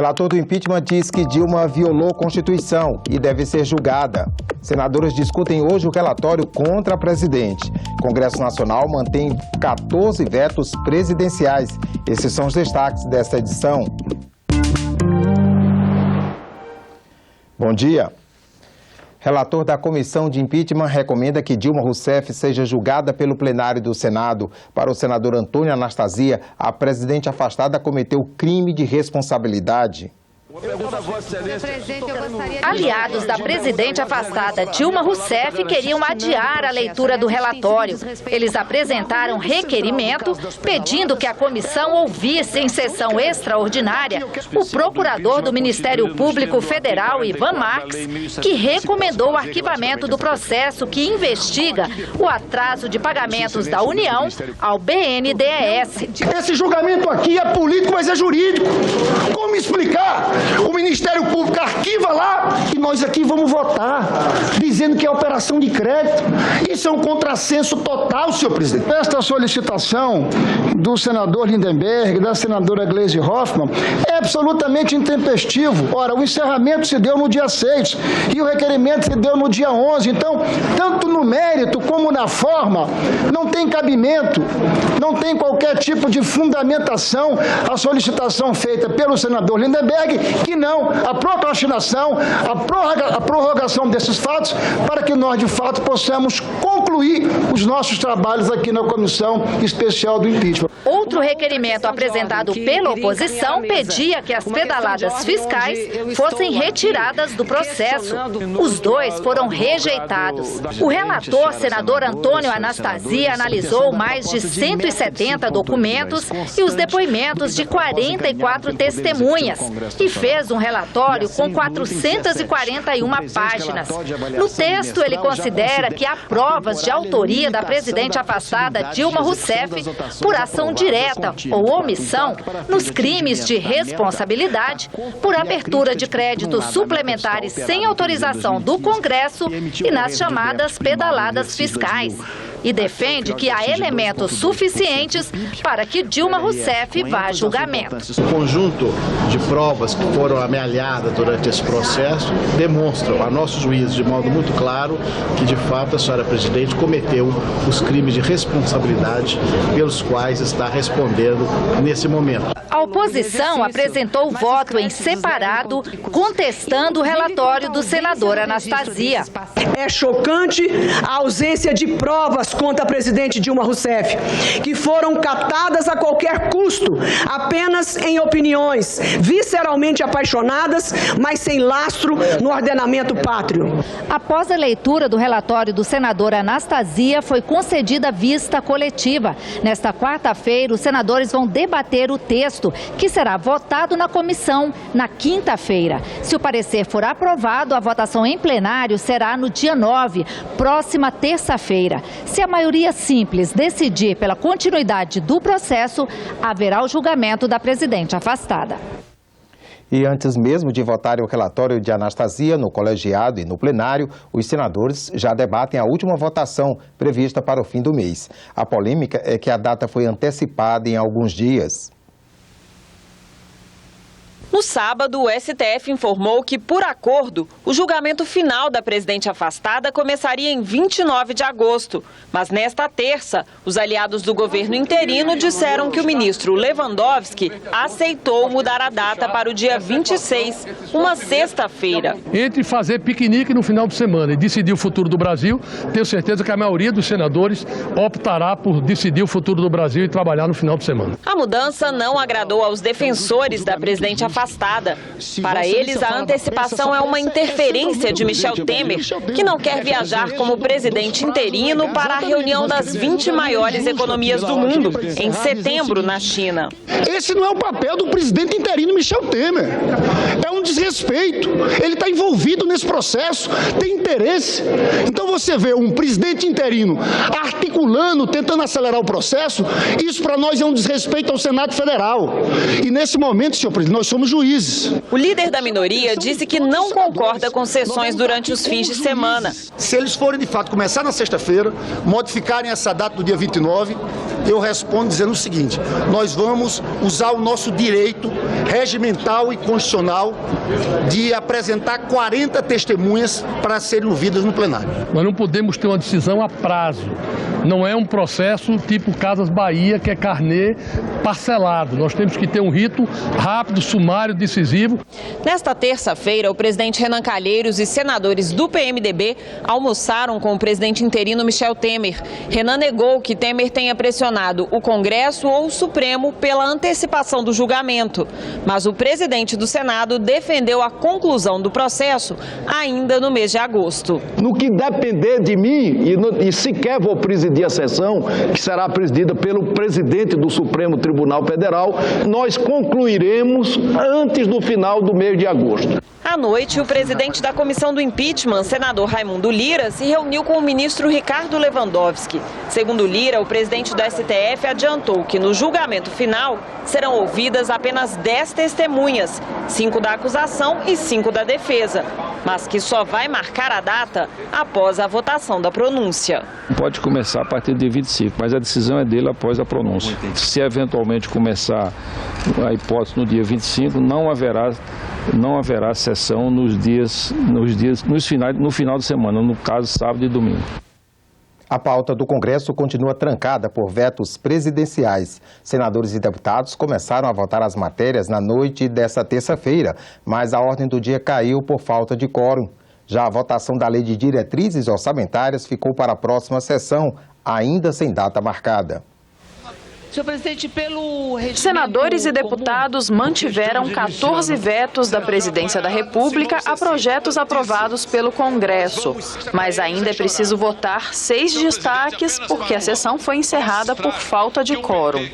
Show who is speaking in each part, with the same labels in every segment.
Speaker 1: Relator do impeachment diz que Dilma violou a Constituição e deve ser julgada. Senadores discutem hoje o relatório contra a presidente. O Congresso Nacional mantém 14 vetos presidenciais. Esses são os destaques desta edição. Bom dia. Relator da Comissão de Impeachment recomenda que Dilma Rousseff seja julgada pelo plenário do Senado. Para o senador Antônio Anastasia, a presidente afastada cometeu crime de responsabilidade.
Speaker 2: Aliados da presidente afastada Dilma Rousseff queriam adiar a leitura do relatório. Eles apresentaram requerimento pedindo que a comissão ouvisse em sessão extraordinária o procurador do Ministério Público Federal, Ivan Marques, que recomendou o arquivamento do processo que investiga o atraso de pagamentos da União ao BNDES.
Speaker 3: Esse julgamento aqui é político, mas é jurídico. Como explicar? O Ministério Público arquiva lá e nós aqui vamos votar, dizendo que é operação de crédito. Isso é um contrassenso total, senhor presidente. Esta solicitação do senador Lindenberg, da senadora Gleisi Hoffmann, é absolutamente intempestivo. Ora, o encerramento se deu no dia 6 e o requerimento se deu no dia 11. Então, tanto no mérito como na forma, não tem cabimento, não tem qualquer tipo de fundamentação a solicitação feita pelo senador Lindenberg, que não a procrastinação, a prorrogação desses fatos, para que nós, de fato, possamos concluir os nossos trabalhos aqui na Comissão Especial do Impeachment.
Speaker 2: Outro requerimento apresentado pela oposição pedia que as pedaladas fiscais fossem retiradas do processo. Os dois foram rejeitados. O relator, senador Antônio Anastasia, analisou mais de 170 documentos e os depoimentos de 44 testemunhas e fez um relatório com 441 páginas. No texto, ele considera que há provas de autoria da presidente afastada Dilma Rousseff por ação direta ou omissão nos crimes de responsabilidade, por abertura de créditos suplementares sem autorização do Congresso e nas chamadas pedaladas fiscais. E defende que há elementos suficientes para que Dilma Rousseff vá a julgamento.
Speaker 4: O conjunto de provas que foram amealhadas durante esse processo demonstram, a nosso juízo, de modo muito claro, que de fato a senhora presidente cometeu os crimes de responsabilidade pelos quais está respondendo nesse momento.
Speaker 2: A oposição apresentou voto em separado, contestando o relatório do senador Anastasia.
Speaker 5: É chocante a ausência de provas contra a presidente Dilma Rousseff, que foram catadas a qualquer custo, apenas em opiniões visceralmente apaixonadas, mas sem lastro no ordenamento pátrio.
Speaker 2: Após a leitura do relatório do senador Anastasia, foi concedida vista coletiva. Nesta quarta-feira, os senadores vão debater o texto, que será votado na comissão na quinta-feira. Se o parecer for aprovado, a votação em plenário será no dia 9, próxima terça-feira. Se a maioria simples decidir pela continuidade do processo, haverá o julgamento da presidente afastada.
Speaker 1: E antes mesmo de votarem o relatório de Anastasia no colegiado e no plenário, os senadores já debatem a última votação prevista para o fim do mês. A polêmica é que a data foi antecipada em alguns dias.
Speaker 6: No sábado, o STF informou que, por acordo, o julgamento final da presidente afastada começaria em 29 de agosto. Mas nesta terça, os aliados do governo interino disseram que o ministro Lewandowski aceitou mudar a data para o dia 26, uma sexta-feira.
Speaker 7: Entre fazer piquenique no final de semana e decidir o futuro do Brasil, tenho certeza que a maioria dos senadores optará por decidir o futuro do Brasil e trabalhar no final de semana.
Speaker 6: A mudança não agradou aos defensores da presidente afastada. Para eles, a antecipação é uma interferência de Michel Temer, que não quer viajar como presidente interino para a reunião das 20 maiores economias do mundo, em setembro, na China.
Speaker 3: Esse não é o papel do presidente interino Michel Temer. É um desrespeito. Ele está envolvido nesse processo, tem interesse. Então você vê um presidente interino articulando, tentando acelerar o processo, isso para nós é um desrespeito ao Senado Federal. E nesse momento, senhor presidente, nós somos juízes.
Speaker 6: O líder da minoria disse que não concorda com sessões durante os fins de semana.
Speaker 3: Se eles forem, de fato, começar na sexta-feira, modificarem essa data do dia 29, eu respondo dizendo o seguinte: nós vamos usar o nosso direito regimental e constitucional de apresentar 40 testemunhas para serem ouvidas no plenário.
Speaker 7: Nós não podemos ter uma decisão a prazo. Não é um processo tipo Casas Bahia, que é carnê parcelado. Nós temos que ter um rito rápido, sumário, decisivo.
Speaker 6: Nesta terça-feira, o presidente Renan Calheiros e senadores do PMDB almoçaram com o presidente interino Michel Temer. Renan negou que Temer tenha pressionado o Congresso ou o Supremo pela antecipação do julgamento. Mas o presidente do Senado defendeu a conclusão do processo ainda no mês de agosto.
Speaker 8: No que depender de mim, e sequer vou presidir a sessão, que será presidida pelo presidente do Supremo Tribunal Federal, nós concluiremos antes do final do mês de agosto.
Speaker 6: À noite, o presidente da comissão do impeachment, senador Raimundo Lira, se reuniu com o ministro Ricardo Lewandowski. Segundo Lira, o presidente do STF adiantou que no julgamento final serão ouvidas apenas 10 testemunhas, 5 da acusação e 5 da defesa, mas que só vai marcar a data após a votação da pronúncia.
Speaker 9: Pode começar a partir do dia 25, mas a decisão é dele após a pronúncia. Se eventualmente começar a hipótese no dia 25, não haverá sessão no final de semana, no caso sábado e domingo.
Speaker 1: A pauta do Congresso continua trancada por vetos presidenciais. Senadores e deputados começaram a votar as matérias na noite dessa terça-feira, mas a ordem do dia caiu por falta de quórum. Já a votação da Lei de Diretrizes Orçamentárias ficou para a próxima sessão, ainda sem data marcada.
Speaker 10: Senhor presidente, pelo
Speaker 11: senadores e deputados mantiveram 14 vetos da Presidência da República a projetos aprovados pelo Congresso. Mas ainda é preciso votar 6 destaques, porque a sessão foi encerrada por falta de quórum.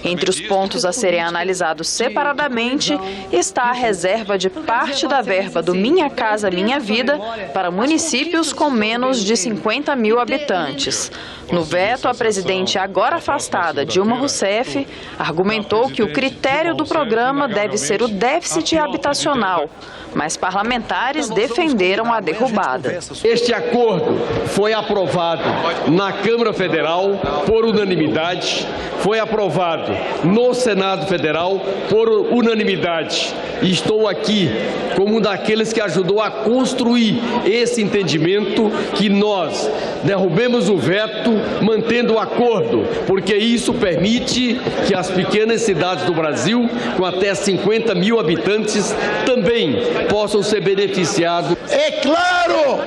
Speaker 11: Entre os pontos a serem analisados separadamente está a reserva de parte da verba do Minha Casa Minha Vida para municípios com menos de 50 mil habitantes. No veto, a presidente agora afastada, Dilma Rousseff, argumentou que o critério do programa deve ser o déficit habitacional, mas parlamentares defenderam a derrubada.
Speaker 12: Este acordo foi aprovado na Câmara Federal por unanimidade, foi aprovado no Senado Federal por unanimidade. E estou aqui como um daqueles que ajudou a construir esse entendimento, que nós derrubemos o veto mantendo o acordo, porque isso permite que as pequenas cidades do Brasil, com até 50 mil habitantes, também possam ser beneficiados.
Speaker 3: É claro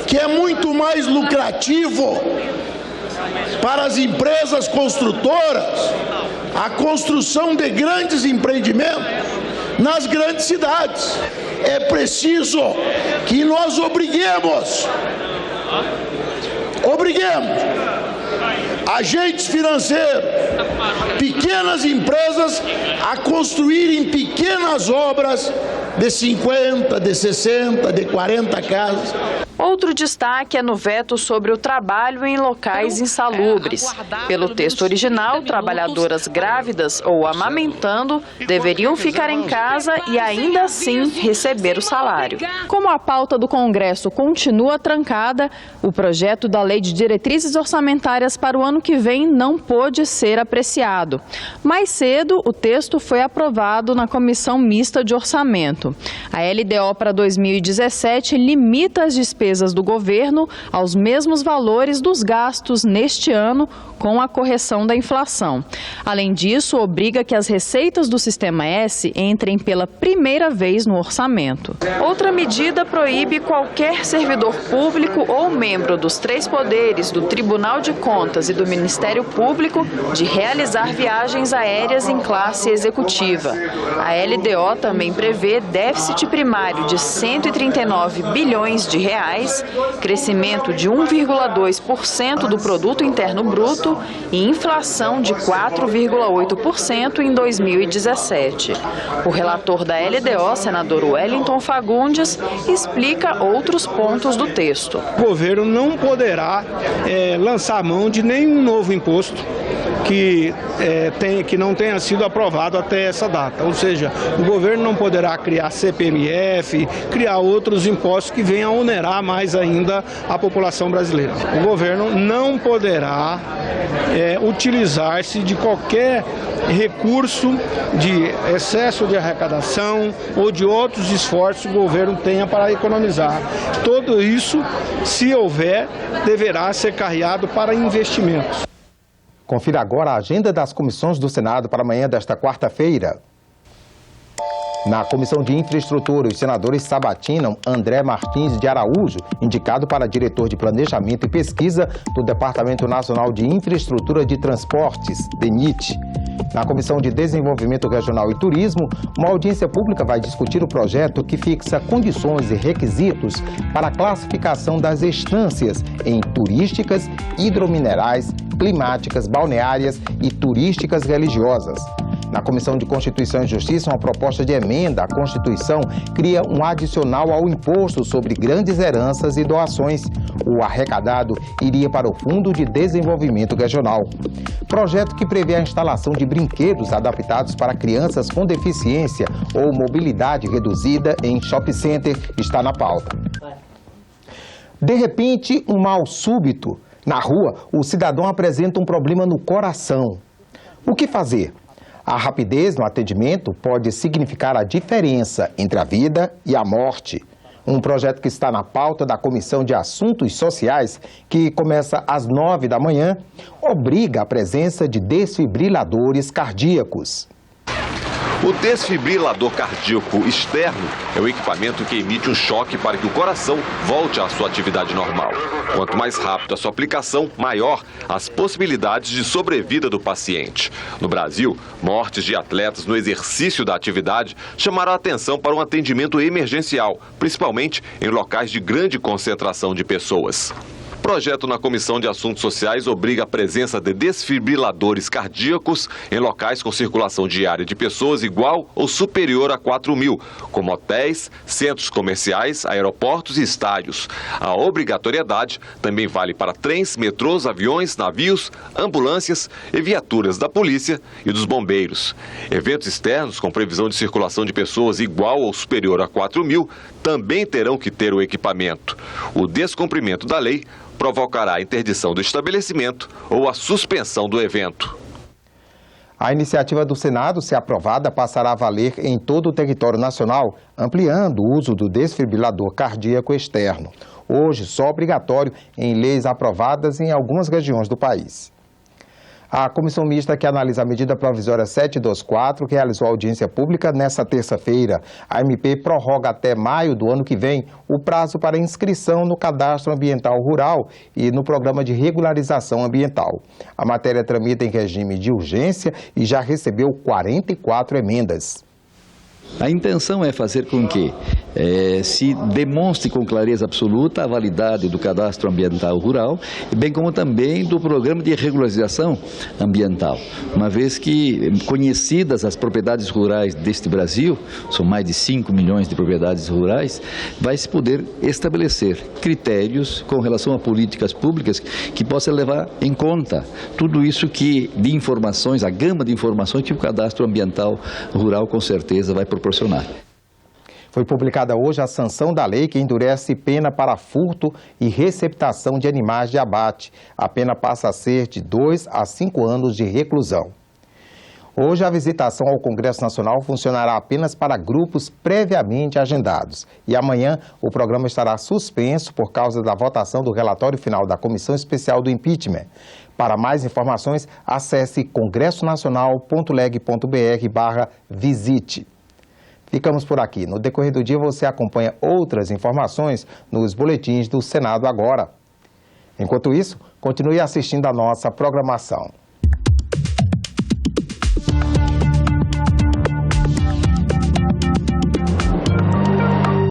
Speaker 3: que é muito mais lucrativo para as empresas construtoras a construção de grandes empreendimentos nas grandes cidades. É preciso que nós obriguemos agentes financeiros, pequenas empresas a construírem pequenas obras de 50, de 60, de 40 casas.
Speaker 11: Outro destaque é no veto sobre o trabalho em locais insalubres. Pelo texto original, trabalhadoras grávidas ou amamentando deveriam ficar em casa e ainda assim receber o salário. Como a pauta do Congresso continua trancada, o projeto da Lei de Diretrizes Orçamentárias para o ano que vem não pôde ser apreciado. Mais cedo, o texto foi aprovado na Comissão Mista de Orçamento. A LDO para 2017 limita as despesas do governo aos mesmos valores dos gastos neste ano, com a correção da inflação. Além disso, obriga que as receitas do Sistema S entrem pela primeira vez no orçamento. Outra medida proíbe qualquer servidor público ou membro dos 3 poderes, do Tribunal de Contas e do Ministério Público, de realizar viagens aéreas em classe executiva. A LDO também prevê déficit primário de 139 bilhões de reais, crescimento de 1,2% do Produto Interno Bruto e inflação de 4,8% em 2017. O relator da LDO, senador Wellington Fagundes, explica outros pontos do texto.
Speaker 13: O governo não poderá lançar mão de nenhum novo imposto que não tenha sido aprovado até essa data. Ou seja, o governo não poderá criar CPMF, criar outros impostos que venham a onerar mais ainda a população brasileira. O governo não poderá utilizar-se de qualquer recurso de excesso de arrecadação ou de outros esforços que o governo tenha para economizar. Tudo isso, se houver, deverá ser carreado para investimentos.
Speaker 1: Confira agora a agenda das comissões do Senado para amanhã desta quarta-feira. Na Comissão de Infraestrutura, os senadores sabatinam André Martins de Araújo, indicado para diretor de Planejamento e Pesquisa do Departamento Nacional de Infraestrutura de Transportes, DENIT. Na Comissão de Desenvolvimento Regional e Turismo, uma audiência pública vai discutir o projeto que fixa condições e requisitos para a classificação das estâncias em turísticas, hidrominerais, climáticas, balneárias e turísticas religiosas. Na Comissão de Constituição e Justiça, uma proposta de emenda à Constituição cria um adicional ao imposto sobre grandes heranças e doações. O arrecadado iria para o Fundo de Desenvolvimento Regional. Projeto que prevê a instalação de brinquedos adaptados para crianças com deficiência ou mobilidade reduzida em shopping center está na pauta. De repente, um mal súbito. Na rua, o cidadão apresenta um problema no coração. O que fazer? A rapidez no atendimento pode significar a diferença entre a vida e a morte. Um projeto que está na pauta da Comissão de Assuntos Sociais, que começa às 9 da manhã, obriga a presença de desfibriladores cardíacos.
Speaker 14: O desfibrilador cardíaco externo é o equipamento que emite um choque para que o coração volte à sua atividade normal. Quanto mais rápido a sua aplicação, maior as possibilidades de sobrevida do paciente. No Brasil, mortes de atletas no exercício da atividade chamaram a atenção para um atendimento emergencial, principalmente em locais de grande concentração de pessoas. O projeto na Comissão de Assuntos Sociais obriga a presença de desfibriladores cardíacos em locais com circulação diária de pessoas igual ou superior a 4.000, como hotéis, centros comerciais, aeroportos e estádios. A obrigatoriedade também vale para trens, metrôs, aviões, navios, ambulâncias e viaturas da polícia e dos bombeiros. Eventos externos com previsão de circulação de pessoas igual ou superior a 4.000 também terão que ter o equipamento. O descumprimento da lei provocará a interdição do estabelecimento ou a suspensão do evento.
Speaker 1: A iniciativa do Senado, se aprovada, passará a valer em todo o território nacional, ampliando o uso do desfibrilador cardíaco externo. Hoje, só obrigatório em leis aprovadas em algumas regiões do país. A comissão mista que analisa a medida provisória 724 realizou audiência pública nesta terça-feira. A MP prorroga até maio do ano que vem o prazo para inscrição no Cadastro Ambiental Rural e no Programa de Regularização Ambiental. A matéria tramita em regime de urgência e já recebeu 44 emendas.
Speaker 15: A intenção é fazer com que se demonstre com clareza absoluta a validade do Cadastro Ambiental Rural, bem como também do Programa de Regularização Ambiental, uma vez que, conhecidas as propriedades rurais deste Brasil, são mais de 5 milhões de propriedades rurais, vai se poder estabelecer critérios com relação a políticas públicas que possam levar em conta tudo isso de informações, a gama de informações que o Cadastro Ambiental Rural com certeza vai proporcionar.
Speaker 1: Foi publicada hoje a sanção da lei que endurece pena para furto e receptação de animais de abate. A pena passa a ser de 2 a 5 anos de reclusão. Hoje, a visitação ao Congresso Nacional funcionará apenas para grupos previamente agendados. E amanhã, o programa estará suspenso por causa da votação do relatório final da Comissão Especial do Impeachment. Para mais informações, acesse congressonacional.leg.br/visite. Ficamos por aqui. No decorrer do dia, você acompanha outras informações nos boletins do Senado Agora. Enquanto isso, continue assistindo a nossa programação.